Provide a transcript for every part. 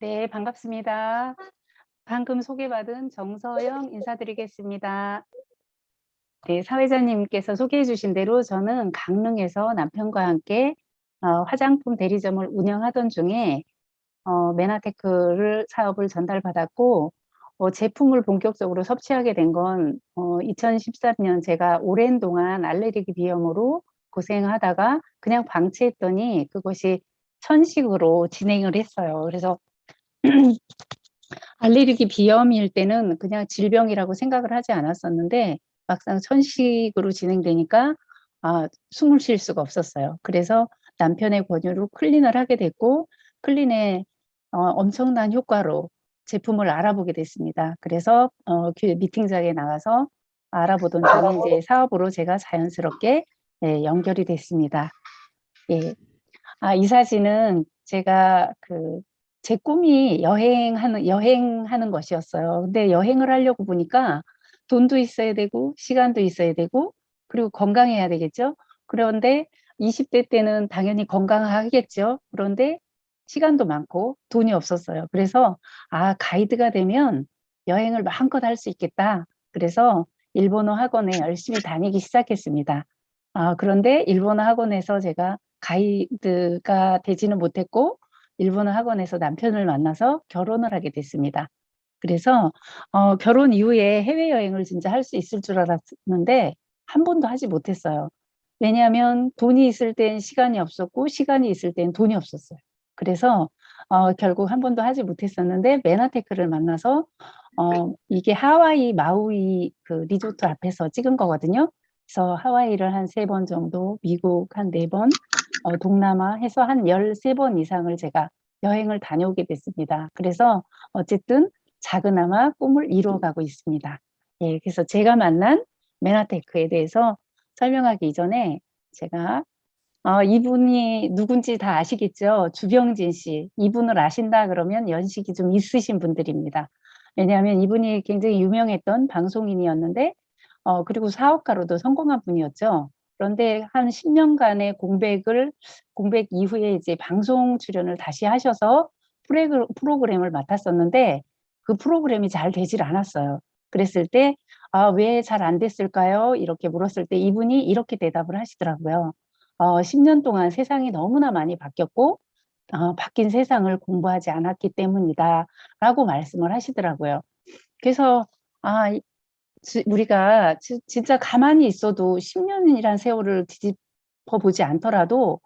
네, 반갑습니다. 방금 소개받은 정서영 인사드리겠습니다. 네, 사회자님께서 소개해 주신 대로 저는 강릉에서 남편과 함께 화장품 대리점을 운영하던 중에 메나테크를 사업을 전달받았고, 제품을 본격적으로 섭취하게 된 건 2013년 제가 오랜 동안 알레르기 비염으로 고생하다가 그냥 방치했더니 그것이 천식으로 진행을 했어요. 그래서 알레르기 비염일 때는 그냥 질병이라고 생각을 하지 않았었는데 막상 천식으로 진행되니까 숨을 쉴 수가 없었어요. 그래서 남편의 권유로 클린을 하게 됐고, 클린의 엄청난 효과로 제품을 알아보게 됐습니다. 그래서 미팅장에 나가서 알아보던 중에 이제 사업으로 제가 자연스럽게 연결이 됐습니다. 예. 이 사진은 제가 제 꿈이 여행하는 것이었어요. 근데 여행을 하려고 보니까 돈도 있어야 되고 시간도 있어야 되고 그리고 건강해야 되겠죠. 그런데 20대 때는 당연히 건강하겠죠. 그런데 시간도 많고 돈이 없었어요. 그래서 가이드가 되면 여행을 마음껏 할 수 있겠다. 그래서 일본어 학원에 열심히 다니기 시작했습니다. 그런데 일본어 학원에서 제가 가이드가 되지는 못했고 일본어 학원에서 남편을 만나서 결혼을 하게 됐습니다. 그래서 결혼 이후에 해외여행을 진짜 할 수 있을 줄 알았는데 한 번도 하지 못했어요. 왜냐하면 돈이 있을 땐 시간이 없었고 시간이 있을 땐 돈이 없었어요. 그래서 결국 한 번도 하지 못했었는데 메나테크를 만나서 이게 하와이 마우이 그 리조트 앞에서 찍은 거거든요. 그래서 하와이를 한 3번 정도, 미국 한 4번, 동남아 해서 한 13번 이상을 제가 여행을 다녀오게 됐습니다. 그래서 어쨌든 작은아마 꿈을 이루어가고 있습니다. 예, 그래서 제가 만난 메나테크에 대해서 설명하기 이전에 제가 이분이 누군지 다 아시겠죠? 주병진 씨. 이분을 아신다 그러면 연식이 좀 있으신 분들입니다. 왜냐하면 이분이 굉장히 유명했던 방송인이었는데 그리고 사업가로도 성공한 분이었죠. 그런데 한 10년간의 공백 이후에 이제 방송 출연을 다시 하셔서 프로그램을 맡았었는데 그 프로그램이 잘 되질 않았어요. 그랬을 때, 왜 잘 안 됐을까요? 이렇게 물었을 때 이분이 이렇게 대답을 하시더라고요. 10년 동안 세상이 너무나 많이 바뀌었고, 바뀐 세상을 공부하지 않았기 때문이다. 라고 말씀을 하시더라고요. 그래서, 아, 우리가 진짜 가만히 있어도 10년이란 세월을 뒤집어 보지 않더라도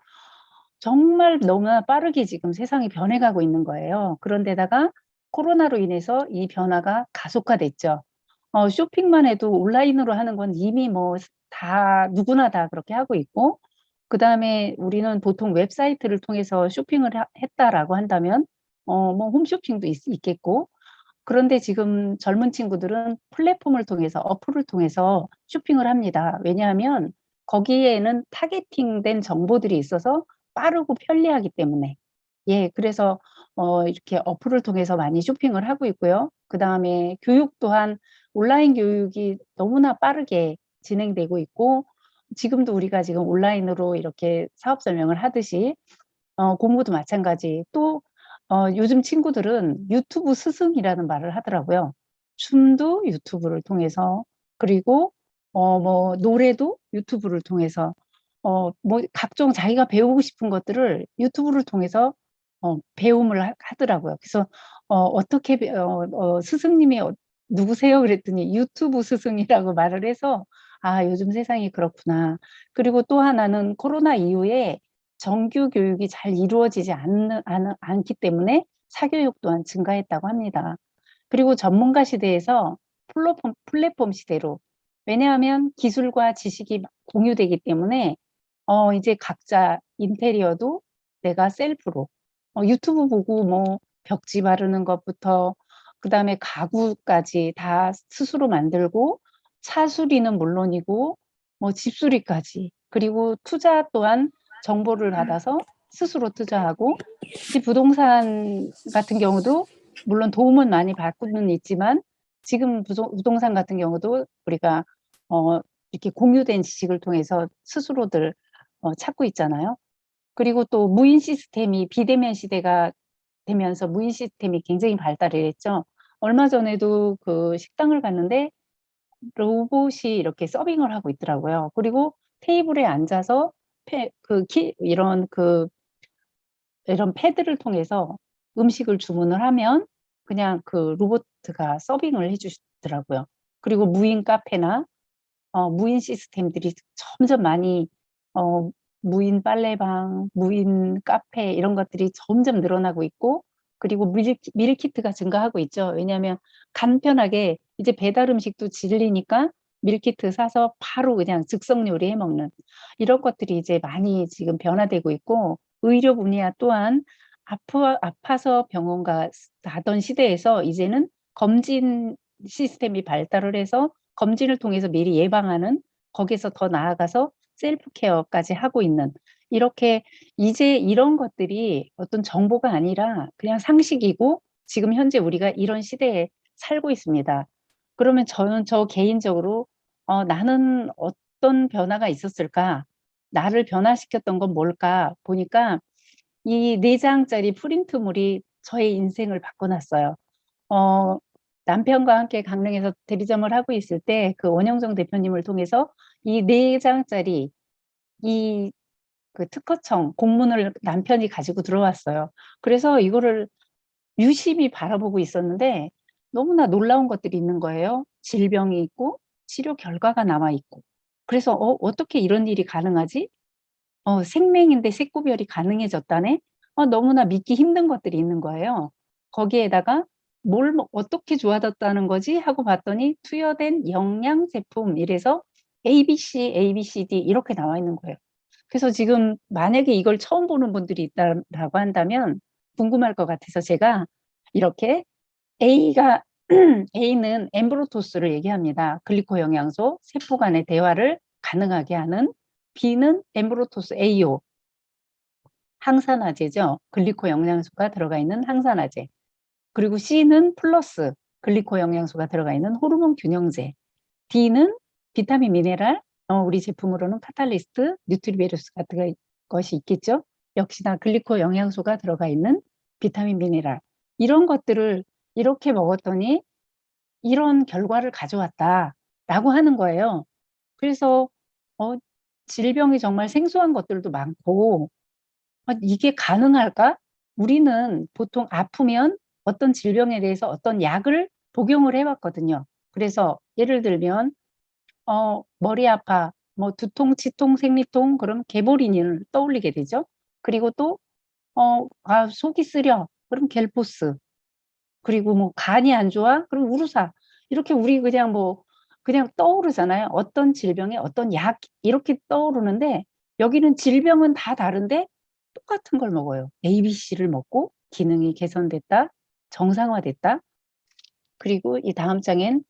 정말 너무나 빠르게 지금 세상이 변해가고 있는 거예요. 그런데다가 코로나로 인해서 이 변화가 가속화됐죠. 쇼핑만 해도 온라인으로 하는 건 이미 뭐 다 누구나 다 그렇게 하고 있고, 그다음에 우리는 보통 웹사이트를 통해서 쇼핑을 했다라고 한다면 뭐 홈쇼핑도 있겠고, 그런데 지금 젊은 친구들은 플랫폼을 통해서 어플을 통해서 쇼핑을 합니다. 왜냐하면 거기에는 타겟팅된 정보들이 있어서 빠르고 편리하기 때문에. 예, 그래서 이렇게 어플을 통해서 많이 쇼핑을 하고 있고요. 그다음에 교육 또한 온라인 교육이 너무나 빠르게 진행되고 있고, 지금도 우리가 지금 온라인으로 이렇게 사업 설명을 하듯이 공부도 마찬가지. 또 요즘 친구들은 유튜브 스승이라는 말을 하더라고요. 춤도 유튜브를 통해서, 그리고 뭐 노래도 유튜브를 통해서, 뭐 각종 자기가 배우고 싶은 것들을 유튜브를 통해서 배움을 하더라고요. 그래서 어떻게 스승님이 누구세요? 그랬더니 유튜브 스승이라고 말을 해서 요즘 세상이 그렇구나. 그리고 또 하나는 코로나 이후에 정규 교육이 잘 이루어지지 않기 때문에 사교육 또한 증가했다고 합니다. 그리고 전문가 시대에서 플랫폼 시대로, 왜냐하면 기술과 지식이 공유되기 때문에 이제 각자 인테리어도 내가 셀프로 유튜브 보고 뭐 벽지 바르는 것부터 그다음에 가구까지 다 스스로 만들고, 차수리는 물론이고 뭐 집수리까지, 그리고 투자 또한 정보를 받아서 스스로 투자하고, 부동산 같은 경우도 물론 도움은 많이 받고는 있지만 지금 부동산 같은 경우도 우리가 이렇게 공유된 지식을 통해서 스스로들 찾고 있잖아요. 그리고 또 무인 시스템이 비대면 시대가 되면서 무인 시스템이 굉장히 발달을 했죠. 얼마 전에도 그 식당을 갔는데 로봇이 이렇게 서빙을 하고 있더라고요. 그리고 테이블에 앉아서 이런 패드를 통해서 음식을 주문을 하면 그냥 그 로봇가 서빙을 해주시더라고요. 그리고 무인 카페나 무인 시스템들이 점점 많이 어, 무인 빨래방, 무인 카페 이런 것들이 점점 늘어나고 있고 그리고 밀키트가 증가하고 있죠. 왜냐하면 간편하게 이제 배달 음식도 질리니까 밀키트 사서 바로 그냥 즉석 요리해 먹는 이런 것들이 이제 많이 지금 변화되고 있고 의료 분야 또한 아파서 병원 가던 시대에서 이제는 검진 시스템이 발달을 해서 검진을 통해서 미리 예방하는 거기서 더 나아가서 셀프 케어까지 하고 있는 이렇게 이제 이런 것들이 어떤 정보가 아니라 그냥 상식이고 지금 현재 우리가 이런 시대에 살고 있습니다. 그러면 저는 저 개인적으로 나는 어떤 변화가 있었을까? 나를 변화시켰던 건 뭘까? 보니까 이 4장짜리 프린트물이 저의 인생을 바꿔놨어요. 어, 남편과 함께 강릉에서 대리점을 하고 있을 때 그 원영정 대표님을 통해서 이 4장짜리 이 그 특허청 공문을 남편이 가지고 들어왔어요. 그래서 이거를 유심히 바라보고 있었는데 너무나 놀라운 것들이 있는 거예요. 질병이 있고 치료 결과가 남아 있고. 그래서 어떻게 이런 일이 가능하지? 생명인데 색구별이 가능해졌다네? 너무나 믿기 힘든 것들이 있는 거예요. 거기에다가 어떻게 좋아졌다는 거지? 하고 봤더니 투여된 영양 제품 이래서 ABC, ABCD 이렇게 나와 있는 거예요. 그래서 지금 만약에 이걸 처음 보는 분들이 있다라고 한다면 궁금할 것 같아서 제가 이렇게 A가 A는 엠브로토스를 얘기합니다. 글리코 영양소, 세포 간의 대화를 가능하게 하는 B는 엠브로토스 AO, 항산화제죠. 글리코 영양소가 들어가 있는 항산화제. 그리고 C는 플러스, 글리코 영양소가 들어가 있는 호르몬 균형제. D는 비타민 미네랄, 우리 제품으로는 카탈리스트, 뉴트리베루스 같은 것이 있겠죠. 역시나 글리코 영양소가 들어가 있는 비타민 미네랄. 이런 것들을 이렇게 먹었더니 이런 결과를 가져왔다라고 하는 거예요. 그래서 어, 질병이 정말 생소한 것들도 많고 이게 가능할까? 우리는 보통 아프면 어떤 질병에 대해서 어떤 약을 복용을 해왔거든요. 그래서 예를 들면 머리 아파, 뭐 두통, 치통, 생리통, 그럼 개보린을 떠올리게 되죠. 그리고 또 속이 쓰려, 그럼 겔포스. 그리고 뭐 간이 안 좋아? 그럼 우루사. 이렇게 우리 그냥 떠오르잖아요. 어떤 질병에 어떤 약 이렇게 떠오르는데 여기는 질병은 다 다른데 똑같은 걸 먹어요. ABC를 먹고 기능이 개선됐다, 정상화됐다. 그리고 이 다음 장엔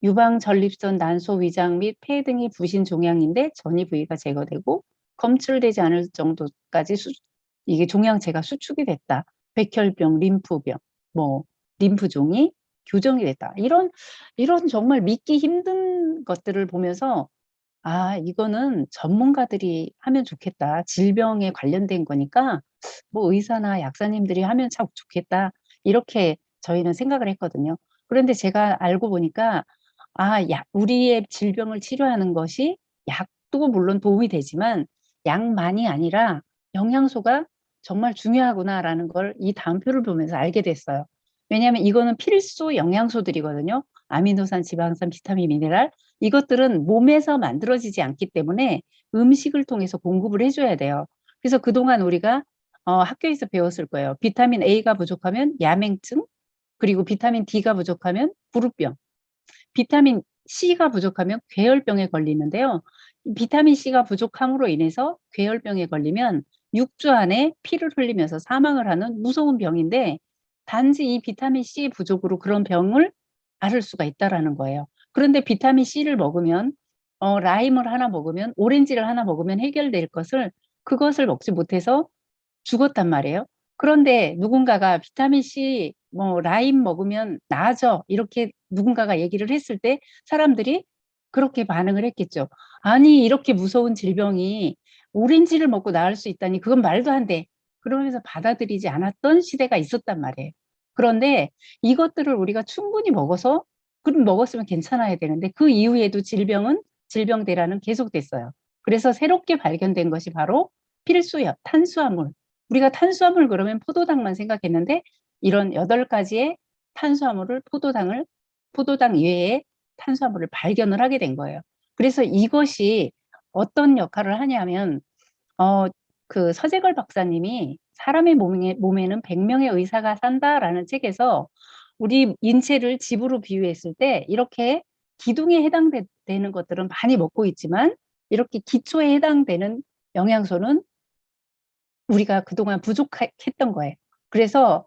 유방 전립선 난소 위장 및 폐 등이 부신 종양인데 전이 부위가 제거되고 검출되지 않을 정도까지 이게 종양체가 수축이 됐다. 백혈병, 림프병, 뭐 림프종이 교정이 됐다. 이런 정말 믿기 힘든 것들을 보면서 이거는 전문가들이 하면 좋겠다. 질병에 관련된 거니까 뭐 의사나 약사님들이 하면 참 좋겠다. 이렇게 저희는 생각을 했거든요. 그런데 제가 알고 보니까 우리의 질병을 치료하는 것이 약도 물론 도움이 되지만 약만이 아니라 영양소가 정말 중요하구나라는 걸 이 다음 표를 보면서 알게 됐어요. 왜냐하면 이거는 필수 영양소들이거든요. 아미노산, 지방산, 비타민, 미네랄. 이것들은 몸에서 만들어지지 않기 때문에 음식을 통해서 공급을 해줘야 돼요. 그래서 그동안 우리가 학교에서 배웠을 거예요. 비타민 A가 부족하면 야맹증, 그리고 비타민 D가 부족하면 부루병, 비타민 C가 부족하면 괴혈병에 걸리는데요. 비타민 C가 부족함으로 인해서 괴혈병에 걸리면 6주 안에 피를 흘리면서 사망을 하는 무서운 병인데 단지 이 비타민 C 부족으로 그런 병을 앓을 수가 있다라는 거예요. 그런데 비타민 C를 먹으면 라임을 하나 먹으면 오렌지를 하나 먹으면 해결될 것을 그것을 먹지 못해서 죽었단 말이에요. 그런데 누군가가 비타민 C 뭐 라임 먹으면 나아져 이렇게 누군가가 얘기를 했을 때 사람들이 그렇게 반응을 했겠죠. 아니 이렇게 무서운 질병이 오렌지를 먹고 나을 수 있다니 그건 말도 안 돼. 그러면서 받아들이지 않았던 시대가 있었단 말이에요. 그런데 이것들을 우리가 충분히 먹어서, 그럼 먹었으면 괜찮아야 되는데 그 이후에도 질병대란은 계속됐어요. 그래서 새롭게 발견된 것이 바로 필수요, 탄수화물. 우리가 탄수화물 그러면 포도당만 생각했는데 이런 8가지의 탄수화물을 포도당 외에 탄수화물을 발견을 하게 된 거예요. 그래서 이것이 어떤 역할을 하냐면 어, 그 서재걸 박사님이 사람의 몸에는 100명의 의사가 산다라는 책에서 우리 인체를 집으로 비유했을 때 이렇게 기둥에 해당되는 것들은 많이 먹고 있지만 이렇게 기초에 해당되는 영양소는 우리가 그동안 부족했던 거예요. 그래서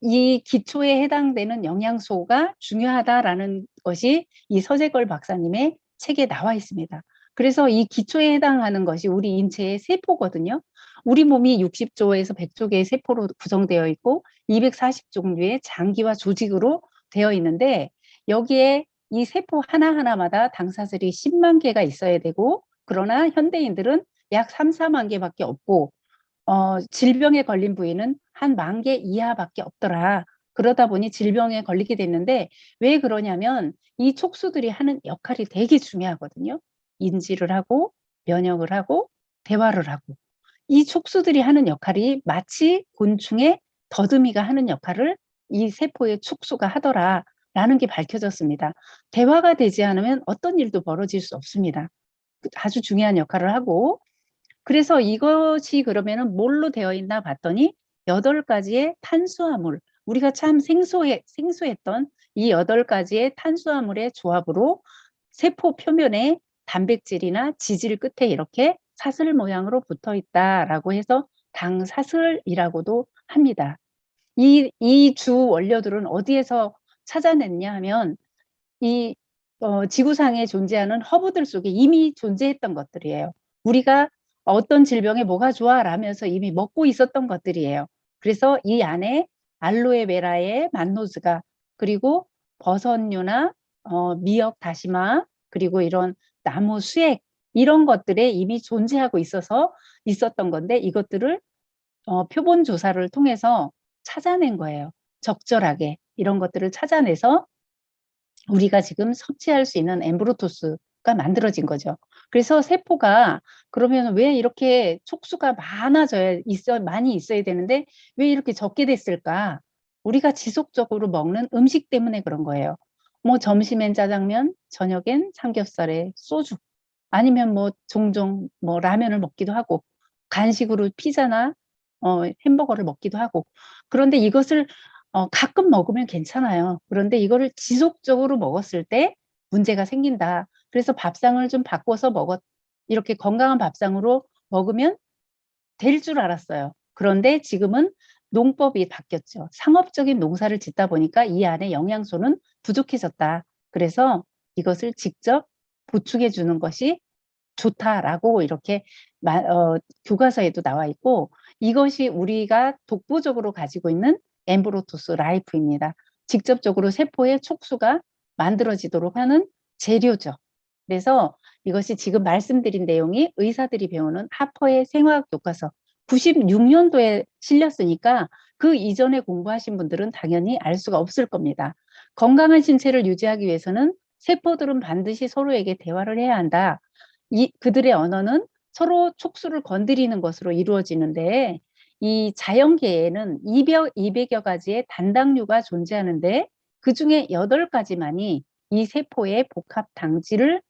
이 기초에 해당되는 영양소가 중요하다라는 것이 이 서재걸 박사님의 책에 나와 있습니다. 그래서 이 기초에 해당하는 것이 우리 인체의 세포거든요. 우리 몸이 60조에서 100조 개의 세포로 구성되어 있고 240종류의 장기와 조직으로 되어 있는데 여기에 이 세포 하나하나마다 당사슬이 10만 개가 있어야 되고 그러나 현대인들은 약 3, 4만 개밖에 없고 질병에 걸린 부위는 한 10,000개 이하밖에 없더라. 그러다 보니 질병에 걸리게 됐는데 왜 그러냐면 이 촉수들이 하는 역할이 되게 중요하거든요. 인지를 하고 면역을 하고 대화를 하고 이 촉수들이 하는 역할이 마치 곤충의 더듬이가 하는 역할을 이 세포의 촉수가 하더라라는 게 밝혀졌습니다. 대화가 되지 않으면 어떤 일도 벌어질 수 없습니다. 아주 중요한 역할을 하고 그래서 이것이 그러면은 뭘로 되어 있나 봤더니 8가지의 탄수화물, 우리가 참 생소했던 이 8가지의 탄수화물의 조합으로 세포 표면에 단백질이나 지질 끝에 이렇게 사슬 모양으로 붙어 있다라고 해서 당사슬이라고도 합니다. 이 주 원료들은 어디에서 찾아냈냐 하면 이 지구상에 존재하는 허브들 속에 이미 존재했던 것들이에요. 우리가 어떤 질병에 뭐가 좋아 라면서 이미 먹고 있었던 것들이에요. 그래서 이 안에 알로에베라의 만노즈가 그리고 버섯류나 미역, 다시마 그리고 이런 나무 수액 이런 것들에 이미 존재하고 있었던 건데 이것들을 표본 조사를 통해서 찾아낸 거예요. 적절하게 이런 것들을 찾아내서 우리가 지금 섭취할 수 있는 엠브로토스가 만들어진 거죠. 그래서 세포가 그러면 왜 이렇게 촉수가 많이 있어야 되는데 왜 이렇게 적게 됐을까? 우리가 지속적으로 먹는 음식 때문에 그런 거예요. 뭐 점심엔 짜장면, 저녁엔 삼겹살에 소주, 아니면 뭐 종종 뭐 라면을 먹기도 하고 간식으로 피자나 햄버거를 먹기도 하고 그런데 이것을 가끔 먹으면 괜찮아요. 그런데 이거를 지속적으로 먹었을 때 문제가 생긴다. 그래서 밥상을 좀 바꿔서 이렇게 건강한 밥상으로 먹으면 될 줄 알았어요. 그런데 지금은 농법이 바뀌었죠. 상업적인 농사를 짓다 보니까 이 안에 영양소는 부족해졌다. 그래서 이것을 직접 보충해 주는 것이 좋다라고 이렇게 교과서에도 나와 있고 이것이 우리가 독보적으로 가지고 있는 엠브로토스 라이프입니다. 직접적으로 세포의 촉수가 만들어지도록 하는 재료죠. 그래서 이것이 지금 말씀드린 내용이 의사들이 배우는 하퍼의 생화학 교과서 96년도에 실렸으니까 그 이전에 공부하신 분들은 당연히 알 수가 없을 겁니다. 건강한 신체를 유지하기 위해서는 세포들은 반드시 서로에게 대화를 해야 한다. 그들의 언어는 서로 촉수를 건드리는 것으로 이루어지는데 이 자연계에는 200여 가지의 단당류가 존재하는데 그중에 8가지만이 이 세포의 복합 당질을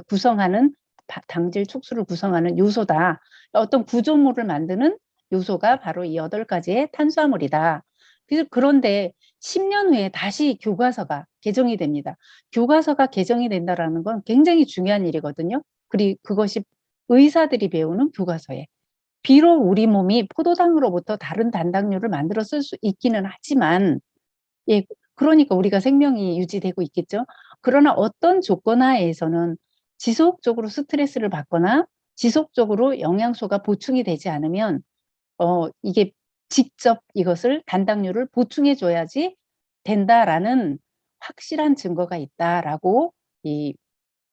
구성하는 당질 촉수를 구성하는 요소다. 어떤 구조물을 만드는 요소가 바로 이 8가지의 탄수화물이다. 그런데 10년 후에 다시 교과서가 개정이 됩니다. 교과서가 개정이 된다는 건 굉장히 중요한 일이거든요. 그리고 그것이 의사들이 배우는 교과서에. 비록 우리 몸이 포도당으로부터 다른 단당류를 만들어 쓸 수 있기는 하지만 예, 그러니까 우리가 생명이 유지되고 있겠죠. 그러나 어떤 조건 하에서는 지속적으로 스트레스를 받거나 지속적으로 영양소가 보충이 되지 않으면 이게 직접 이것을 단당류를 보충해 줘야지 된다라는 확실한 증거가 있다라고 이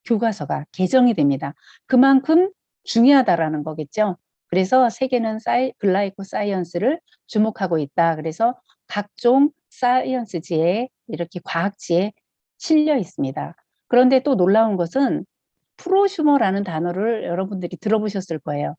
교과서가 개정이 됩니다. 그만큼 중요하다라는 거겠죠. 그래서 세계는 글라이코사이언스를 주목하고 있다. 그래서 각종 사이언스지에 이렇게 과학지에 실려 있습니다. 그런데 또 놀라운 것은 프로슈머라는 단어를 여러분들이 들어보셨을 거예요.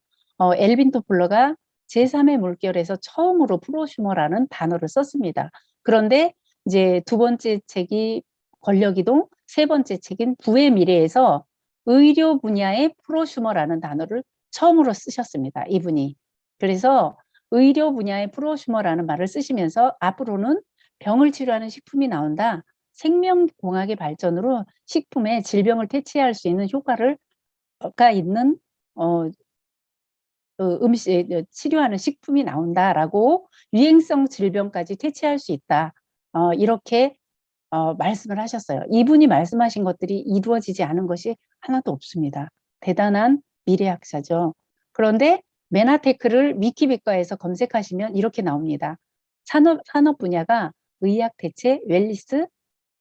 엘빈 토플러가 제3의 물결에서 처음으로 프로슈머라는 단어를 썼습니다. 그런데 이제 두 번째 책이 권력이동, 세 번째 책인 부의 미래에서 의료 분야의 프로슈머라는 단어를 처음으로 쓰셨습니다. 이분이. 그래서 의료 분야의 프로슈머라는 말을 쓰시면서 앞으로는 병을 치료하는 식품이 나온다. 생명공학의 발전으로 식품에 질병을 퇴치할 수 있는 효과가 있는 음식, 치료하는 식품이 나온다라고 유행성 질병까지 퇴치할 수 있다. 이렇게 말씀을 하셨어요. 이분이 말씀하신 것들이 이루어지지 않은 것이 하나도 없습니다. 대단한 미래학자죠. 그런데 메나테크를 위키백과에서 검색하시면 이렇게 나옵니다. 산업 분야가 의학 대체, 웰리스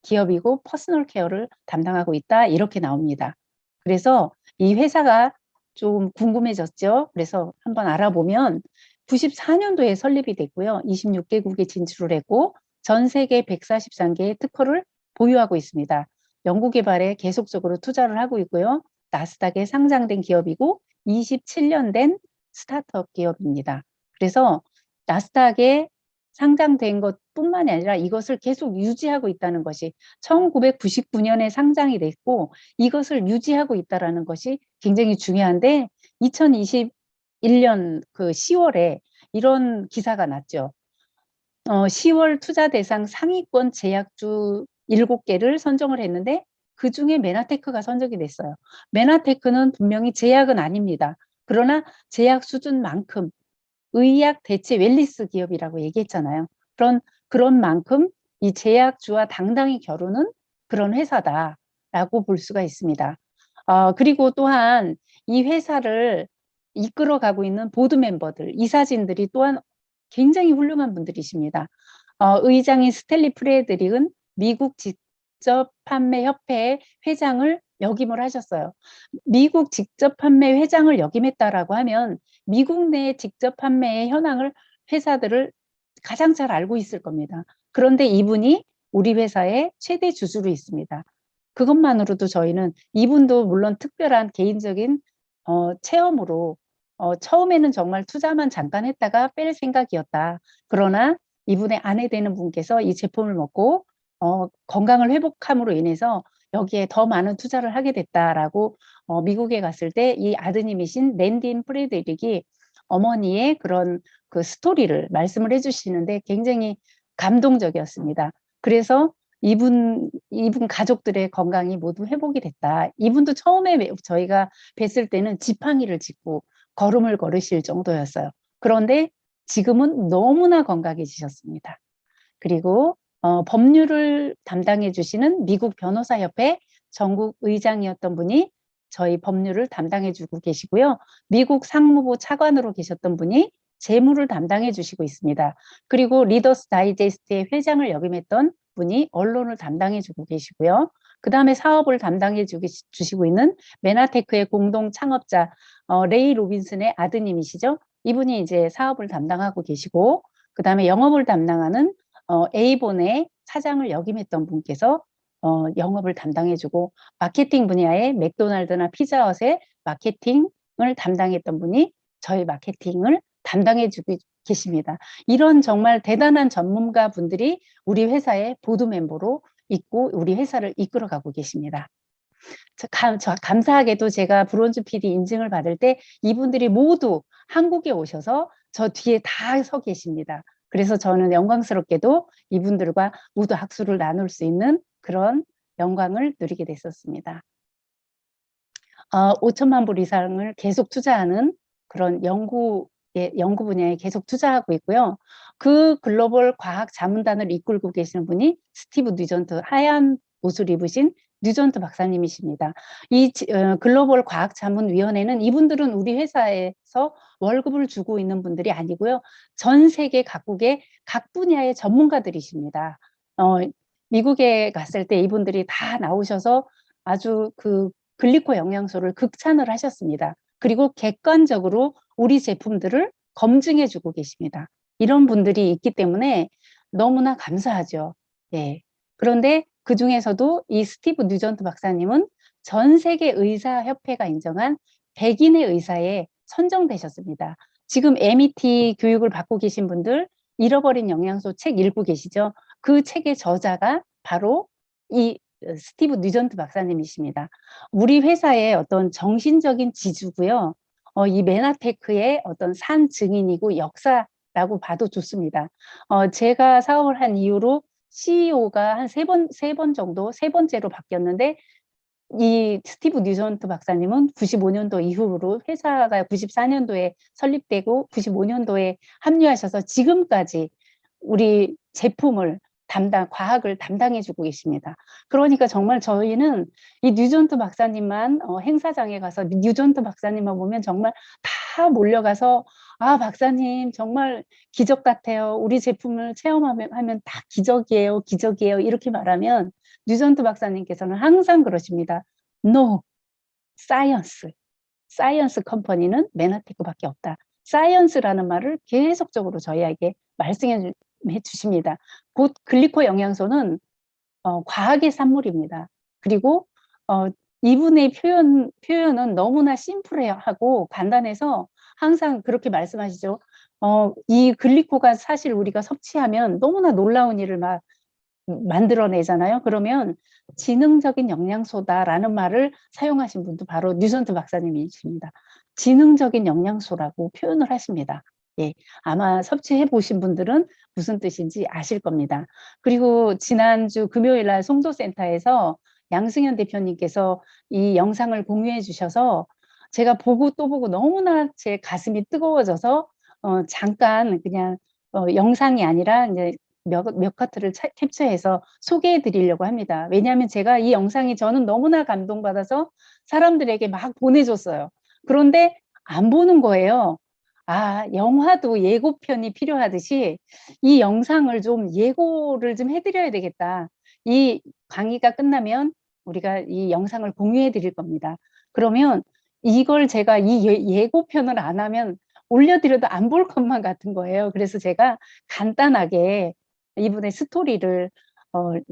기업이고 퍼스널 케어를 담당하고 있다. 이렇게 나옵니다. 그래서 이 회사가 좀 궁금해졌죠. 그래서 한번 알아보면 94년도에 설립이 됐고요. 26개국에 진출을 했고 전 세계 143개의 특허를 보유하고 있습니다. 연구개발에 계속적으로 투자를 하고 있고요. 나스닥에 상장된 기업이고 27년 된 스타트업 기업입니다. 그래서 나스닥에 상장된 것뿐만이 아니라 이것을 계속 유지하고 있다는 것이 1999년에 상장이 됐고 이것을 유지하고 있다는 것이 굉장히 중요한데 2021년 그 10월에 이런 기사가 났죠. 10월 투자 대상 상위권 제약주 7개를 선정을 했는데 그중에 메나테크가 선정이 됐어요. 메나테크는 분명히 제약은 아닙니다. 그러나 제약 수준만큼 의약 대체 웰리스 기업이라고 얘기했잖아요. 그런 만큼 이 제약주와 당당히 겨루는 그런 회사다라고 볼 수가 있습니다. 그리고 또한 이 회사를 이끌어가고 있는 보드 멤버들, 이사진들이 또한 굉장히 훌륭한 분들이십니다. 의장인 스탠리 프레드릭은 미국 직접 판매 협회의 회장을 역임을 하셨어요. 미국 직접 판매 회장을 역임했다라고 하면 미국 내 직접 판매의 현황을 회사들을 가장 잘 알고 있을 겁니다. 그런데 이분이 우리 회사의 최대 주주로 있습니다. 그것만으로도 저희는 이분도 물론 특별한 개인적인 체험으로 처음에는 정말 투자만 잠깐 했다가 뺄 생각이었다. 그러나 이분의 아내 되는 분께서 이 제품을 먹고 건강을 회복함으로 인해서 여기에 더 많은 투자를 하게 됐다라고 미국에 갔을 때 이 아드님이신 랜딘 프레드릭이 어머니의 그런 그 스토리를 말씀을 해주시는데 굉장히 감동적이었습니다. 그래서 이분 가족들의 건강이 모두 회복이 됐다. 이분도 처음에 저희가 뵀을 때는 지팡이를 짚고 걸음을 걸으실 정도였어요. 그런데 지금은 너무나 건강해지셨습니다. 그리고 법률을 담당해 주시는 미국 변호사협회 전국 의장이었던 분이 저희 법률을 담당해 주고 계시고요. 미국 상무부 차관으로 계셨던 분이 재무를 담당해 주시고 있습니다. 그리고 리더스 다이제스트의 회장을 역임했던 분이 언론을 담당해 주고 계시고요. 그 다음에 사업을 담당해 주시고 있는 메나테크의 공동 창업자 레이 로빈슨의 아드님이시죠. 이분이 이제 사업을 담당하고 계시고 그 다음에 영업을 담당하는 에이본의 사장을 역임했던 분께서 영업을 담당해주고 마케팅 분야의 맥도날드나 피자헛의 마케팅을 담당했던 분이 저희 마케팅을 담당해주고 계십니다. 이런 정말 대단한 전문가 분들이 우리 회사의 보드 멤버로 있고 우리 회사를 이끌어가고 계십니다. 감사하게도 제가 브론즈 PD 인증을 받을 때 이분들이 모두 한국에 오셔서 저 뒤에 다 서 계십니다. 그래서 저는 영광스럽게도 이분들과 모두 학술을 나눌 수 있는 그런 영광을 누리게 됐었습니다. 5천만 불 이상을 계속 투자하는 그런 연구 분야에 계속 투자하고 있고요. 그 글로벌 과학 자문단을 이끌고 계시는 분이 스티브 뉴전트, 하얀 옷을 입으신 뉴전트 박사님이십니다. 이 글로벌 과학 자문위원회는 이분들은 우리 회사에서 월급을 주고 있는 분들이 아니고요. 전 세계 각국의 각 분야의 전문가들이십니다. 미국에 갔을 때 이분들이 다 나오셔서 아주 그 글리코 영양소를 극찬을 하셨습니다. 그리고 객관적으로 우리 제품들을 검증해 주고 계십니다. 이런 분들이 있기 때문에 너무나 감사하죠. 예. 그런데 그중에서도 이 스티브 뉴전트 박사님은 전 세계 의사협회가 인정한 백인의 의사에 선정되셨습니다. 지금 MET 교육을 받고 계신 분들 잃어버린 영양소 책 읽고 계시죠? 그 책의 저자가 바로 이 스티브 뉴전트 박사님이십니다. 우리 회사의 어떤 정신적인 지주고요. 이 메나테크의 어떤 산 증인이고 역사라고 봐도 좋습니다. 제가 사업을 한 이후로 CEO가 한 세 번 정도, 세 번째로 바뀌었는데 이 스티브 뉴전트 박사님은 95년도 이후로 회사가 94년도에 설립되고 95년도에 합류하셔서 지금까지 우리 제품을 과학을 담당해주고 계십니다. 그러니까 정말 저희는 이 뉴전트 박사님만 행사장에 가서 뉴전트 박사님만 보면 정말 다 몰려가서 아 박사님 정말 기적 같아요. 우리 제품을 체험하면 다 기적이에요. 기적이에요. 이렇게 말하면 뉴전트 박사님께서는 항상 그러십니다. No, science. 사이언스 컴퍼니는 메나테크밖에 없다. 사이언스라는 말을 계속적으로 저희에게 말씀해 주십니다. 곧 글리코 영양소는 과학의 산물입니다. 그리고 이분의 표현은 너무나 심플하고 간단해서 항상 그렇게 말씀하시죠. 이 글리코가 사실 우리가 섭취하면 너무나 놀라운 일을 만들어내잖아요. 그러면 지능적인 영양소다라는 말을 사용하신 분도 바로 뉴전트 박사님이십니다. 지능적인 영양소라고 표현을 하십니다. 예, 아마 섭취해 보신 분들은 무슨 뜻인지 아실 겁니다. 그리고 지난주 금요일 날 송도센터에서 양승현 대표님께서 이 영상을 공유해 주셔서 제가 보고 또 보고 너무나 제 가슴이 뜨거워져서 잠깐 그냥 영상이 아니라 이제 몇 카트를 캡처해서 소개해 드리려고 합니다. 왜냐하면 제가 이 영상이 저는 너무나 감동받아서 사람들에게 막 보내줬어요. 그런데 안 보는 거예요. 아, 영화도 예고편이 필요하듯이 이 영상을 좀 예고를 좀 해드려야 되겠다. 이 강의가 끝나면 우리가 이 영상을 공유해 드릴 겁니다. 그러면 이걸 제가 이 예고편을 안 하면 올려드려도 안 볼 것만 같은 거예요. 그래서 제가 간단하게 이분의 스토리를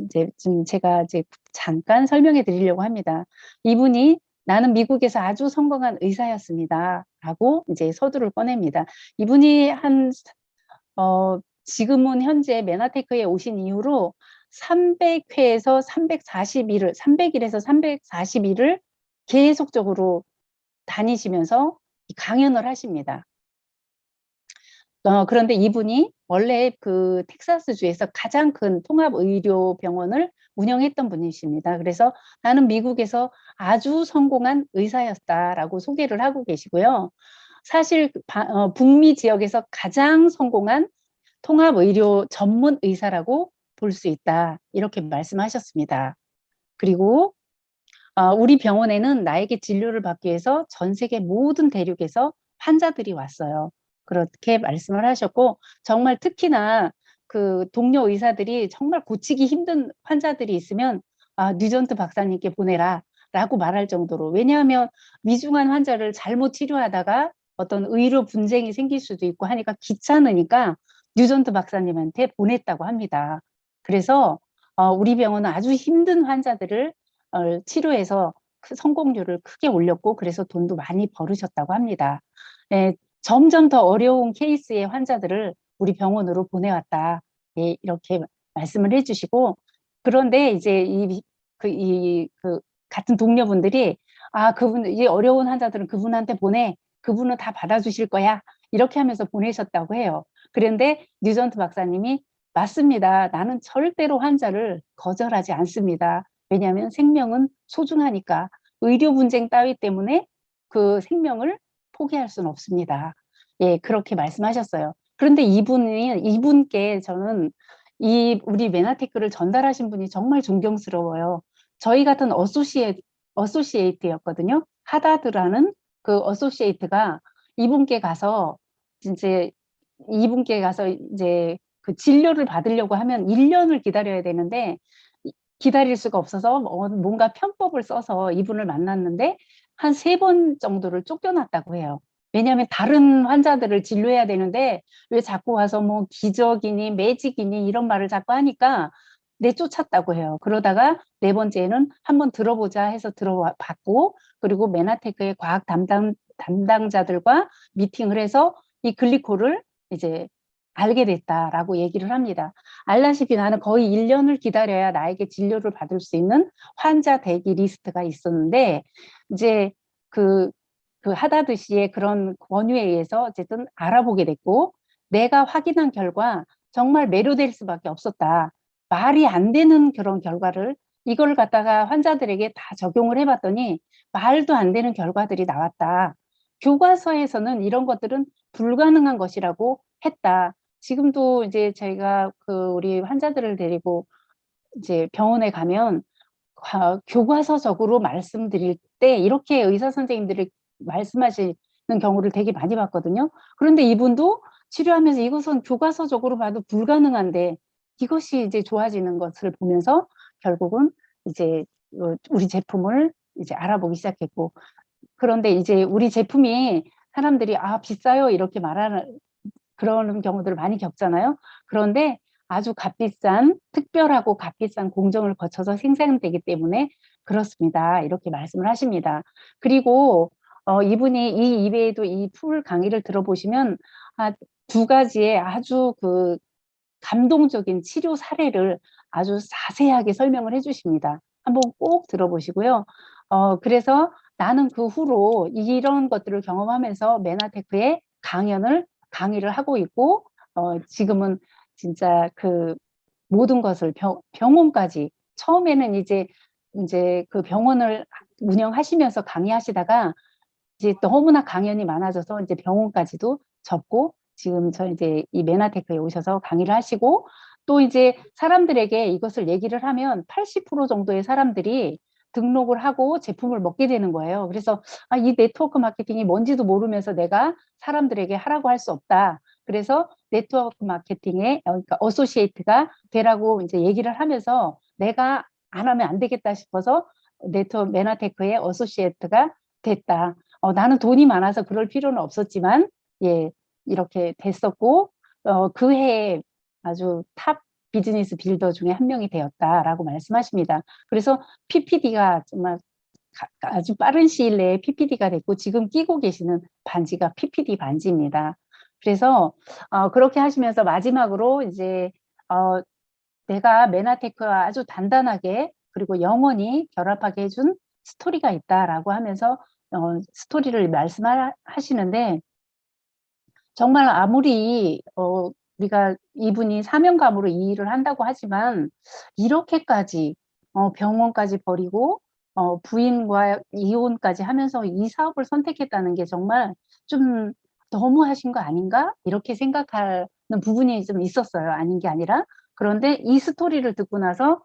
이제 좀 제가 이제 잠깐 설명해 드리려고 합니다. 이분이 나는 미국에서 아주 성공한 의사였습니다. 라고 이제 서두를 꺼냅니다. 이분이 지금은 현재 메나테크에 오신 이후로 300회에서 340일을, 300일에서 340일을 계속적으로 다니시면서 강연을 하십니다. 그런데 이분이 원래 그 텍사스주에서 가장 큰 통합의료병원을 운영했던 분이십니다. 그래서 나는 미국에서 아주 성공한 의사였다라고 소개를 하고 계시고요. 사실 북미 지역에서 가장 성공한 통합의료 전문 의사라고 볼 수 있다. 이렇게 말씀하셨습니다. 그리고 우리 병원에는 나에게 진료를 받기 위해서 전 세계 모든 대륙에서 환자들이 왔어요. 그렇게 말씀을 하셨고 정말 특히나 그 동료 의사들이 정말 고치기 힘든 환자들이 있으면 뉴전트 박사님께 보내라 라고 말할 정도로 왜냐하면 위중한 환자를 잘못 치료하다가 어떤 의료 분쟁이 생길 수도 있고 하니까 귀찮으니까 뉴전트 박사님한테 보냈다고 합니다. 그래서 우리 병원은 아주 힘든 환자들을 치료해서 성공률을 크게 올렸고 그래서 돈도 많이 벌으셨다고 합니다. 네, 점점 더 어려운 케이스의 환자들을 우리 병원으로 보내왔다. 예, 이렇게 말씀을 해주시고 그런데 이제 그 같은 동료분들이 이 어려운 환자들은 그분한테 보내. 그분은 다 받아주실 거야. 이렇게 하면서 보내셨다고 해요. 그런데 뉴전트 박사님이 맞습니다. 나는 절대로 환자를 거절하지 않습니다. 왜냐하면 생명은 소중하니까 의료 분쟁 따위 때문에 그 생명을 포기할 수는 없습니다. 예, 그렇게 말씀하셨어요. 그런데 이분께 저는 우리 메나테크를 전달하신 분이 정말 존경스러워요. 저희 같은 어소시에이트였거든요. 하다드라는 그 어소시에이트가 이분께 가서 이제 그 진료를 받으려고 하면 1년을 기다려야 되는데 기다릴 수가 없어서 뭔가 편법을 써서 이분을 만났는데 한 3번 정도를 쫓겨났다고 해요. 왜냐하면 다른 환자들을 진료해야 되는데 왜 자꾸 와서 뭐 기적이니 매직이니 이런 말을 자꾸 하니까 내쫓았다고 해요. 그러다가 네 번째는 한번 들어보자 해서 들어봤고, 그리고 메나테크의 과학 담당자들과 미팅을 해서 이 글리코를 이제 알게 됐다라고 얘기를 합니다. 알다시피 나는 거의 1년을 기다려야 나에게 진료를 받을 수 있는 환자 대기 리스트가 있었는데, 이제 그 하다드시의 그런 권유에 의해서 어쨌든 알아보게 됐고, 내가 확인한 결과 정말 매료될 수밖에 없었다. 말이 안 되는 그런 결과를, 이걸 갖다가 환자들에게 다 적용을 해봤더니 말도 안 되는 결과들이 나왔다. 교과서에서는 이런 것들은 불가능한 것이라고 했다. 지금도 이제 저희가 우리 환자들을 데리고 이제 병원에 가면 교과서적으로 말씀드릴 때 이렇게 의사 선생님들이 말씀하시는 경우를 되게 많이 봤거든요. 그런데 이분도 치료하면서 이것은 교과서적으로 봐도 불가능한데 이것이 이제 좋아지는 것을 보면서 결국은 이제 우리 제품을 이제 알아보기 시작했고, 그런데 이제 우리 제품이 사람들이 비싸요 이렇게 말하는 그런 경우들을 많이 겪잖아요. 그런데 아주 값비싼, 특별하고 값비싼 공정을 거쳐서 생산되기 때문에 그렇습니다. 이렇게 말씀을 하십니다. 그리고 이분이 이 이외에도 이 풀 강의를 들어보시면 두 가지의 아주 감동적인 치료 사례를 아주 자세하게 설명을 해주십니다. 한번 꼭 들어보시고요. 그래서 나는 그 후로 이런 것들을 경험하면서 메나테크의 강의를 하고 있고, 지금은 진짜 모든 것을 병원까지, 처음에는 이제 그 병원을 운영하시면서 강의하시다가 이제 너무나 강연이 많아져서 이제 병원까지도 접고, 지금 저 이제 이 메나테크에 오셔서 강의를 하시고, 또 이제 사람들에게 이것을 얘기를 하면 80% 정도의 사람들이 등록을 하고 제품을 먹게 되는 거예요. 그래서 이 네트워크 마케팅이 뭔지도 모르면서 내가 사람들에게 하라고 할 수 없다. 그래서 네트워크 마케팅에 그러니까 어소시에이트가 되라고 이제 얘기를 하면서 내가 안 하면 안 되겠다 싶어서 메나테크의 어소시에이트가 됐다. 나는 돈이 많아서 그럴 필요는 없었지만, 예, 이렇게 됐었고, 그 해에 아주 탑 비즈니스 빌더 중에 한 명이 되었다라고 말씀하십니다. 그래서 PPD가 정말 아주 빠른 시일 내에 PPD가 됐고, 지금 끼고 계시는 반지가 PPD 반지입니다. 그래서 그렇게 하시면서 마지막으로 이제 내가 메나테크와 아주 단단하게 그리고 영원히 결합하게 해준 스토리가 있다라고 하면서 스토리를 말씀하시는데, 정말 아무리 우리가 이분이 사명감으로 이 일을 한다고 하지만 이렇게까지 병원까지 버리고 부인과 이혼까지 하면서 이 사업을 선택했다는 게 정말 좀 너무 하신 거 아닌가? 이렇게 생각하는 부분이 좀 있었어요. 아닌 게 아니라. 그런데 이 스토리를 듣고 나서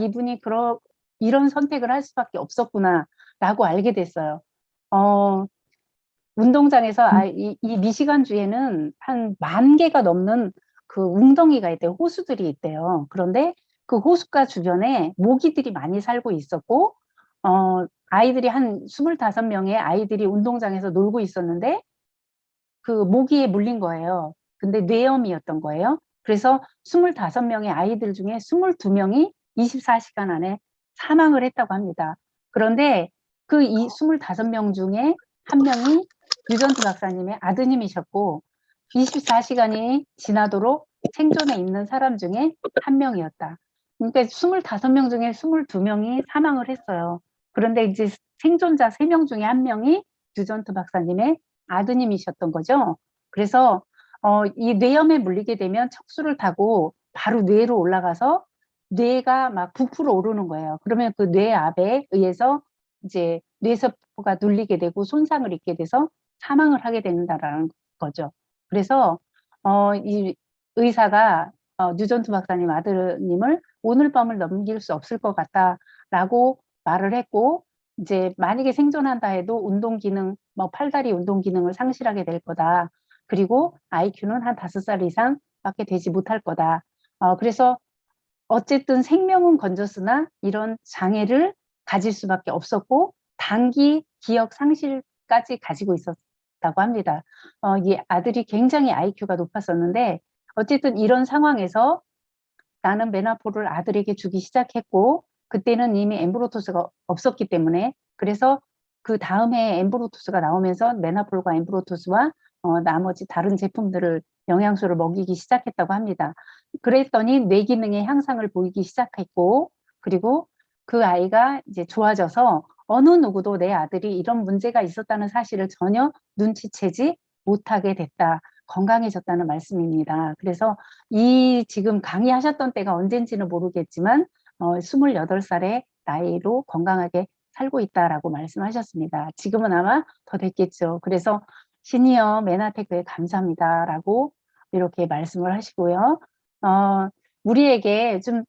이분이 이런 선택을 할 수밖에 없었구나 라고 알게 됐어요. 운동장에서 이 미시간주에는 한 10,000개가 넘는 웅덩이가 있대요. 호수들이 있대요. 그런데 그 호숫가 주변에 모기들이 많이 살고 있었고, 아이들이 한 25명의 아이들이 운동장에서 놀고 있었는데 그 모기에 물린 거예요. 근데 뇌염이었던 거예요. 그래서 25명의 아이들 중에 22명이 24시간 안에 사망을 했다고 합니다. 그런데 이 25명 중에 한 명이 유전트 박사님의 아드님이셨고 24시간이 지나도록 생존해 있는 사람 중에 한 명이었다. 그러니까 25명 중에 22명이 사망을 했어요. 그런데 이제 생존자 3명 중에 한 명이 유전트 박사님의 아드님이셨던 거죠. 그래서 이 뇌염에 물리게 되면 척수를 타고 바로 뇌로 올라가서 뇌가 막 부풀어 오르는 거예요. 그러면 그 뇌압에 의해서 이제 뇌세포가 눌리게 되고 손상을 입게 돼서 사망을 하게 된다라는 거죠. 그래서 이 의사가 뉴전트 박사님 아드님을 오늘 밤을 넘길 수 없을 것 같다라고 말을 했고, 이제 만약에 생존한다 해도 운동 기능, 팔다리 운동 기능을 상실하게 될 거다. 그리고 IQ는 한 5살 이상밖에 되지 못할 거다. 그래서 어쨌든 생명은 건졌으나 이런 장애를 가질 수밖에 없었고 단기 기억 상실까지 가지고 있었다고 합니다. 이 아들이 굉장히 IQ가 높았었는데 어쨌든 이런 상황에서 나는 메나폴을 아들에게 주기 시작했고 그때는 이미 엠브로토스가 없었기 때문에 그래서 그 다음에 엠브로토스가 나오면서 메나폴과 엠브로토스와 나머지 다른 제품들을 영양소를 먹이기 시작했다고 합니다. 그랬더니 뇌 기능의 향상을 보이기 시작했고 그리고 그 아이가 이제 좋아져서 어느 누구도 내 아들이 이런 문제가 있었다는 사실을 전혀 눈치채지 못하게 됐다. 건강해졌다는 말씀입니다. 그래서 이 지금 강의하셨던 때가 언젠지는 모르겠지만 28살의 나이로 건강하게 살고 있다라고 말씀하셨습니다. 지금은 아마 더 됐겠죠. 그래서 시니어 메나테크에 감사합니다라고 이렇게 말씀을 하시고요. 우리에게 좀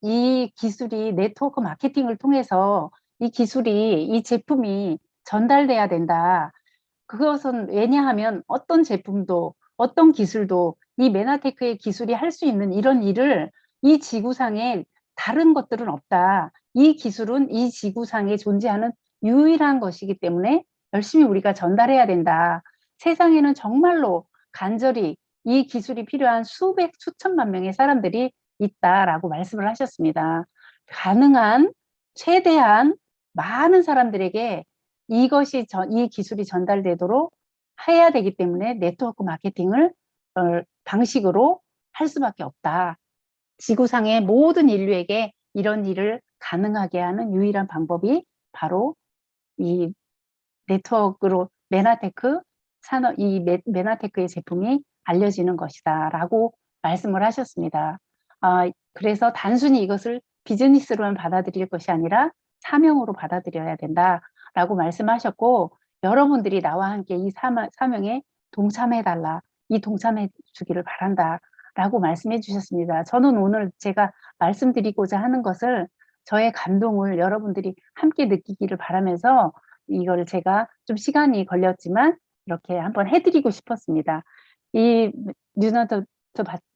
이 기술이 네트워크 마케팅을 통해서 이 기술이 이 제품이 전달돼야 된다. 그것은 왜냐하면 어떤 제품도 어떤 기술도 이 메나테크의 기술이 할 수 있는 이런 일을 이 지구상에 다른 것들은 없다. 이 기술은 이 지구상에 존재하는 유일한 것이기 때문에 열심히 우리가 전달해야 된다. 세상에는 정말로 간절히 이 기술이 필요한 수백, 수천만 명의 사람들이 있다라고 말씀을 하셨습니다. 가능한 최대한 많은 사람들에게 이것이 이 기술이 전달되도록 해야 되기 때문에 네트워크 마케팅을 방식으로 할 수밖에 없다. 지구상의 모든 인류에게 이런 일을 가능하게 하는 유일한 방법이 바로 이 네트워크로 메나테크 산업 이 메나테크의 제품이 알려지는 것이다라고 말씀을 하셨습니다. 그래서 단순히 이것을 비즈니스로만 받아들일 것이 아니라 사명으로 받아들여야 된다라고 말씀하셨고 여러분들이 나와 함께 이 사명에 동참해달라, 이 동참해 주기를 바란다라고 말씀해 주셨습니다. 저는 오늘 제가 말씀드리고자 하는 것을 저의 감동을 여러분들이 함께 느끼기를 바라면서 이걸 제가 좀 시간이 걸렸지만 이렇게 한번 해드리고 싶었습니다. 이 뉴나트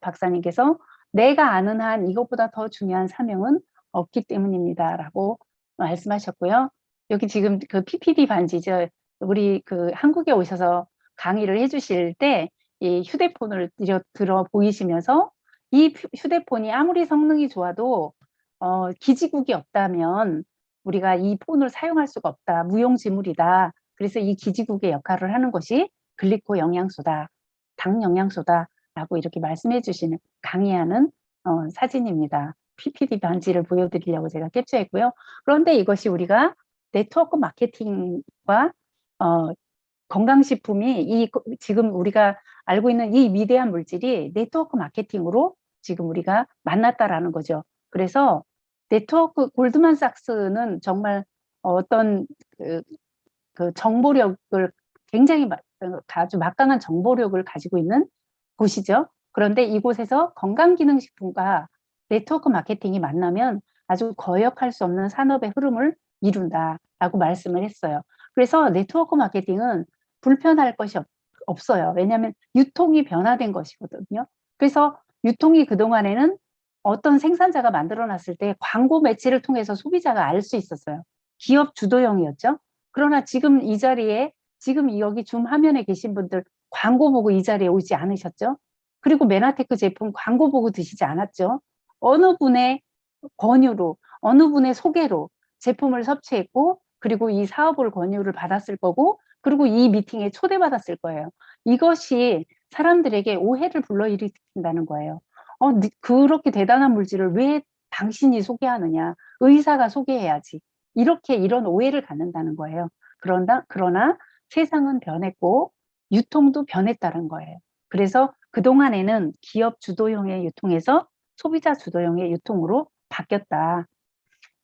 박사님께서 내가 아는 한 이것보다 더 중요한 사명은 없기 때문입니다라고 말씀하셨고요. 여기 지금 그 PPD 반지죠. 우리 그 한국에 오셔서 강의를 해주실 때 이 휴대폰을 들어 보이시면서 이 휴대폰이 아무리 성능이 좋아도 기지국이 없다면 우리가 이 폰을 사용할 수가 없다. 무용지물이다. 그래서 이 기지국의 역할을 하는 것이 글리코 영양소다. 당 영양소다. 라고 이렇게 말씀해 주시는 강의하는 사진입니다. PPT 반지를 보여드리려고 제가 캡처했고요. 그런데 이것이 우리가 네트워크 마케팅과 건강식품이 지금 우리가 알고 있는 이 위대한 물질이 네트워크 마케팅으로 지금 우리가 만났다라는 거죠. 그래서 네트워크 골드만삭스는 정말 어떤 그 정보력을 굉장히 아주 막강한 정보력을 가지고 있는 곳이죠. 그런데 이곳에서 건강기능식품과 네트워크 마케팅이 만나면 아주 거역할 수 없는 산업의 흐름을 이룬다라고 말씀을 했어요. 그래서 네트워크 마케팅은 불편할 것이 없어요. 왜냐하면 유통이 변화된 것이거든요. 그래서 유통이 그동안에는 어떤 생산자가 만들어놨을 때 광고 매체를 통해서 소비자가 알 수 있었어요. 기업 주도형이었죠. 그러나 지금 이 자리에 지금 여기 줌 화면에 계신 분들 광고 보고 이 자리에 오지 않으셨죠? 그리고 메나테크 제품 광고 보고 드시지 않았죠? 어느 분의 권유로, 어느 분의 소개로 제품을 섭취했고 그리고 이 사업을 권유를 받았을 거고 그리고 이 미팅에 초대받았을 거예요. 이것이 사람들에게 오해를 불러일으킨다는 거예요. 그렇게 대단한 물질을 왜 당신이 소개하느냐? 의사가 소개해야지. 이런 오해를 갖는다는 거예요. 그러나 세상은 변했고 유통도 변했다는 거예요. 그래서 그동안에는 기업 주도형의 유통에서 소비자 주도형의 유통으로 바뀌었다.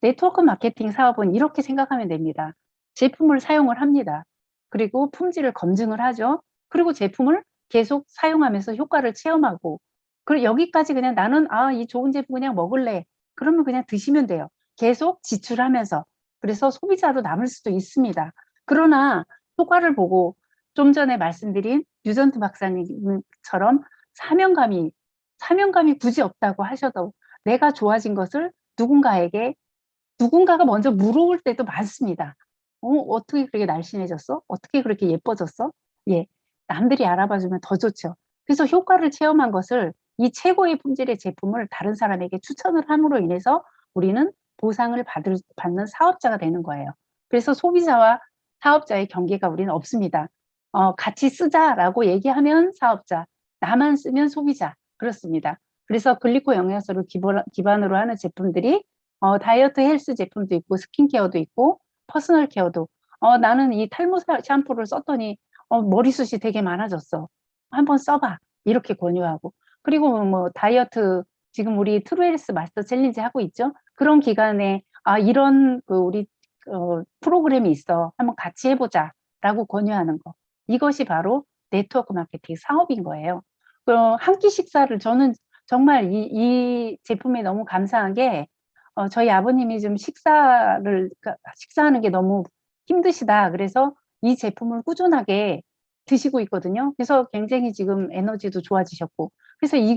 네트워크 마케팅 사업은 이렇게 생각하면 됩니다. 제품을 사용을 합니다. 그리고 품질을 검증을 하죠. 그리고 제품을 계속 사용하면서 효과를 체험하고 그리고 여기까지 그냥 나는 이 좋은 제품 그냥 먹을래. 그러면 그냥 드시면 돼요. 계속 지출하면서. 그래서 소비자로 남을 수도 있습니다. 그러나 효과를 보고 좀 전에 말씀드린 뉴전트 박사님처럼 사명감이 굳이 없다고 하셔도 내가 좋아진 것을 누군가가 먼저 물어올 때도 많습니다. 어떻게 그렇게 날씬해졌어? 어떻게 그렇게 예뻐졌어? 예, 남들이 알아봐 주면 더 좋죠. 그래서 효과를 체험한 것을 이 최고의 품질의 제품을 다른 사람에게 추천을 함으로 인해서 우리는 보상을 받는 사업자가 되는 거예요. 그래서 소비자와 사업자의 경계가 우리는 없습니다. 같이 쓰자라고 얘기하면 사업자, 나만 쓰면 소비자. 그렇습니다. 그래서 글리코 영양소를 기반으로 하는 제품들이 다이어트 헬스 제품도 있고 스킨케어도 있고 퍼스널 케어도 나는 이 탈모 샴푸를 썼더니 머리숱이 되게 많아졌어. 한번 써봐. 이렇게 권유하고. 그리고 뭐 다이어트 지금 우리 트루헬스 마스터 챌린지 하고 있죠. 그런 기간에 이런 그 우리 프로그램이 있어. 한번 같이 해보자. 라고 권유하는 거. 이것이 바로 네트워크 마케팅 사업인 거예요. 한 끼 식사를 저는 정말 이 제품에 너무 감사한 게 저희 아버님이 좀 식사하는 게 너무 힘드시다. 그래서 이 제품을 꾸준하게 드시고 있거든요. 그래서 굉장히 지금 에너지도 좋아지셨고. 그래서 이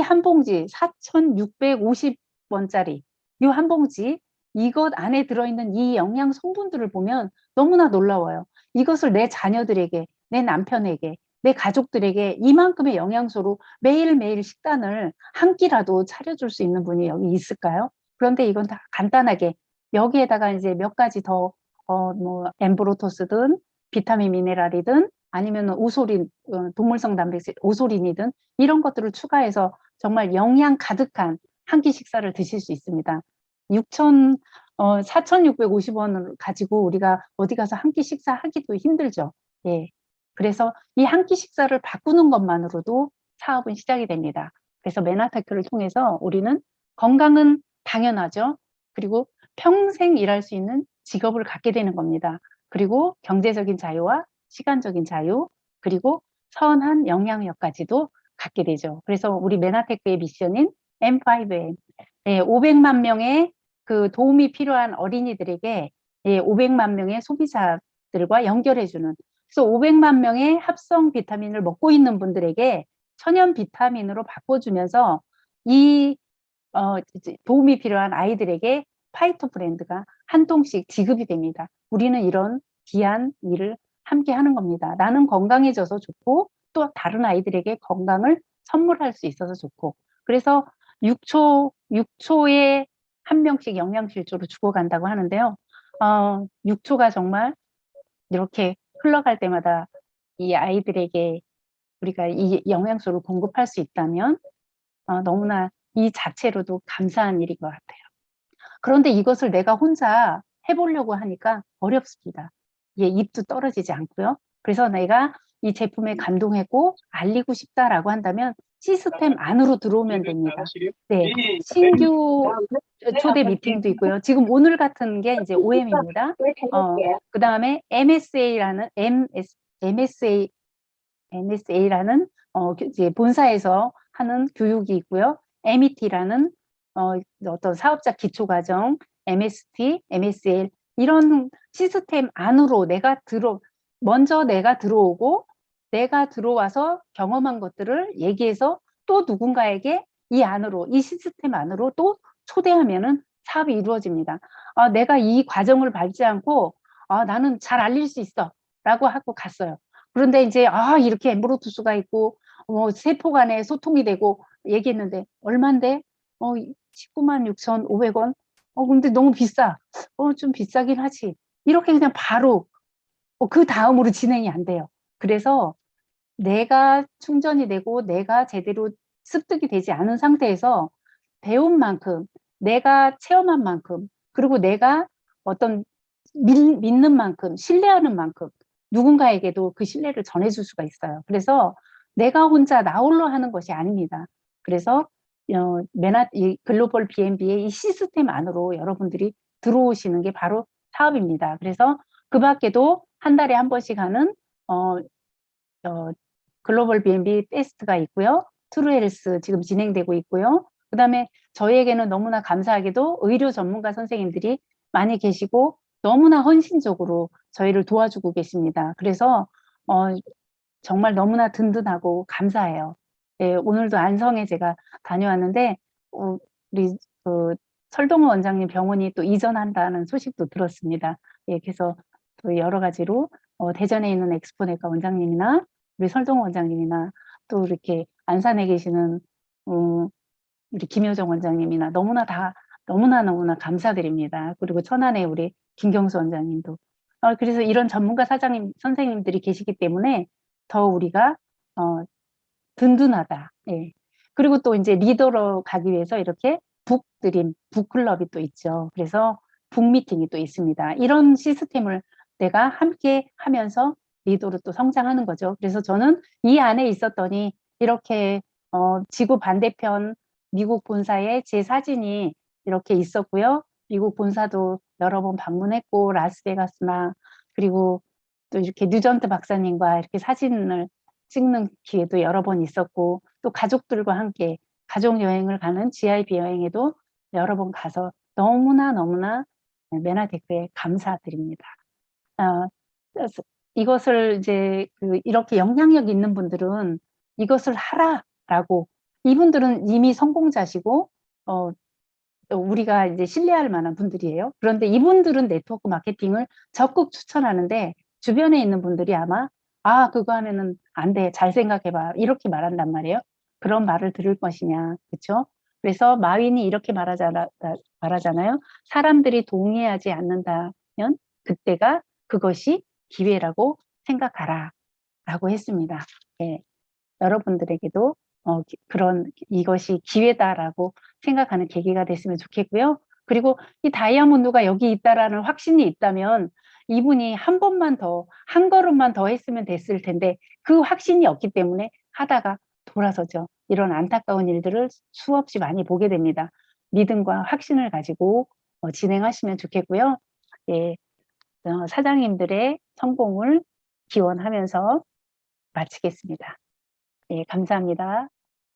한 봉지 4,650원짜리 이 한 봉지 이것 안에 들어있는 이 영양 성분들을 보면 너무나 놀라워요. 이것을 내 자녀들에게, 내 남편에게, 내 가족들에게 이만큼의 영양소로 매일매일 식단을 한 끼라도 차려줄 수 있는 분이 여기 있을까요? 그런데 이건 다 간단하게 여기에다가 이제 몇 가지 더 뭐 엠브로토스든 비타민 미네랄이든 아니면 오소린 동물성 단백질 오소린이든 이런 것들을 추가해서 정말 영양 가득한 한 끼 식사를 드실 수 있습니다. 4,650원을 가지고 우리가 어디 가서 한 끼 식사하기도 힘들죠. 예. 그래서 이 한 끼 식사를 바꾸는 것만으로도 사업은 시작이 됩니다. 그래서 메나테크를 통해서 우리는 건강은 당연하죠. 그리고 평생 일할 수 있는 직업을 갖게 되는 겁니다. 그리고 경제적인 자유와 시간적인 자유, 그리고 선한 영향력까지도 갖게 되죠. 그래서 우리 메나테크의 미션인 M5M, 500만 명의 그 도움이 필요한 어린이들에게 500만 명의 소비자들과 연결해주는, 그래서 500만 명의 합성 비타민을 먹고 있는 분들에게 천연 비타민으로 바꿔주면서 이 도움이 필요한 아이들에게 파이터 브랜드가 한 통씩 지급이 됩니다. 우리는 이런 귀한 일을 함께 하는 겁니다. 나는 건강해져서 좋고 또 다른 아이들에게 건강을 선물할 수 있어서 좋고, 그래서 6초에 한 명씩 영양실조로 죽어간다고 하는데요. 6초가 정말 이렇게 흘러갈 때마다 이 아이들에게 우리가 이 영양소를 공급할 수 있다면 너무나 이 자체로도 감사한 일인 것 같아요. 그런데 이것을 내가 혼자 해보려고 하니까 어렵습니다. 입도 떨어지지 않고요. 그래서 내가 이 제품에 감동했고 알리고 싶다라고 한다면 시스템 안으로 들어오면 됩니다. 네, 신규 초대 미팅도 있고요. 지금 오늘 같은 게 이제 OM입니다. 그 다음에 MSA라는 이제 본사에서 하는 교육이 있고요. MET라는 어떤 사업자 기초과정, MST, MSL 이런 시스템 안으로 먼저 내가 들어오고 내가 들어와서 경험한 것들을 얘기해서 또 누군가에게 이 시스템 안으로 또 초대하면은 사업이 이루어집니다. 내가 이 과정을 밟지 않고 나는 잘 알릴 수 있어 라고 하고 갔어요. 그런데 이제 이렇게 엠브로투스가 있고 세포 간에 소통이 되고 얘기했는데 얼만데? 196,500원? 근데 너무 비싸. 좀 비싸긴 하지. 이렇게 그냥 바로 그 다음으로 진행이 안 돼요. 그래서 내가 충전이 되고 내가 제대로 습득이 되지 않은 상태에서 배운 만큼, 내가 체험한 만큼, 그리고 내가 어떤 믿는 만큼, 신뢰하는 만큼 누군가에게도 그 신뢰를 전해줄 수가 있어요. 그래서 내가 혼자 나 홀로 하는 것이 아닙니다. 그래서 이 글로벌 B&B의 이 시스템 안으로 여러분들이 들어오시는 게 바로 사업입니다. 그래서 그 밖에도 한 달에 한 번씩 하는 글로벌 B&B 테스트가 있고요. 트루헬스 지금 진행되고 있고요. 그 다음에 저희에게는 너무나 감사하게도 의료 전문가 선생님들이 많이 계시고 너무나 헌신적으로 저희를 도와주고 계십니다. 그래서 정말 너무나 든든하고 감사해요. 예, 오늘도 안성에 제가 다녀왔는데 우리 설동호 원장님 병원이 또 이전한다는 소식도 들었습니다. 예, 그래서 또 여러 가지로 대전에 있는 엑스포네카 원장님이나 우리 설동 원장님이나 또 이렇게 안산에 계시는 우리 김효정 원장님이나 너무나 감사드립니다. 그리고 천안에 우리 김경수 원장님도. 그래서 이런 전문가 사장님, 선생님들이 계시기 때문에 더 우리가 든든하다. 예. 그리고 또 이제 리더로 가기 위해서 이렇게 북드림, 북클럽이 또 있죠. 그래서 북미팅이 또 있습니다. 이런 시스템을 내가 함께 하면서 리더로 또 성장하는 거죠. 그래서 저는 이 안에 있었더니 이렇게 지구 반대편 미국 본사에 제 사진이 이렇게 있었고요. 미국 본사도 여러 번 방문했고 라스베가스나 그리고 또 이렇게 뉴전트 박사님과 이렇게 사진을 찍는 기회도 여러 번 있었고 또 가족들과 함께 가족 여행을 가는 GIB 여행에도 여러 번 가서 너무나 메나테크에 감사드립니다. 이것을 이제 이렇게 영향력 있는 분들은 이것을 하라라고 이분들은 이미 성공자시고 우리가 이제 신뢰할 만한 분들이에요. 그런데 이분들은 네트워크 마케팅을 적극 추천하는데 주변에 있는 분들이 아마 그거 하면은 안 돼. 잘 생각해봐. 이렇게 말한단 말이에요. 그런 말을 들을 것이냐. 그렇죠? 그래서 마윈이 이렇게 말하잖아요. 사람들이 동의하지 않는다면 그때가 그것이 기회라고 생각하라. 라고 했습니다. 예. 여러분들에게도 이것이 기회다라고 생각하는 계기가 됐으면 좋겠고요. 그리고 이 다이아몬드가 여기 있다라는 확신이 있다면 이분이 한 걸음만 더 했으면 됐을 텐데 그 확신이 없기 때문에 하다가 돌아서죠. 이런 안타까운 일들을 수없이 많이 보게 됩니다. 믿음과 확신을 가지고 진행하시면 좋겠고요. 예, 사장님들의 성공을 기원하면서 마치겠습니다. 예, 감사합니다.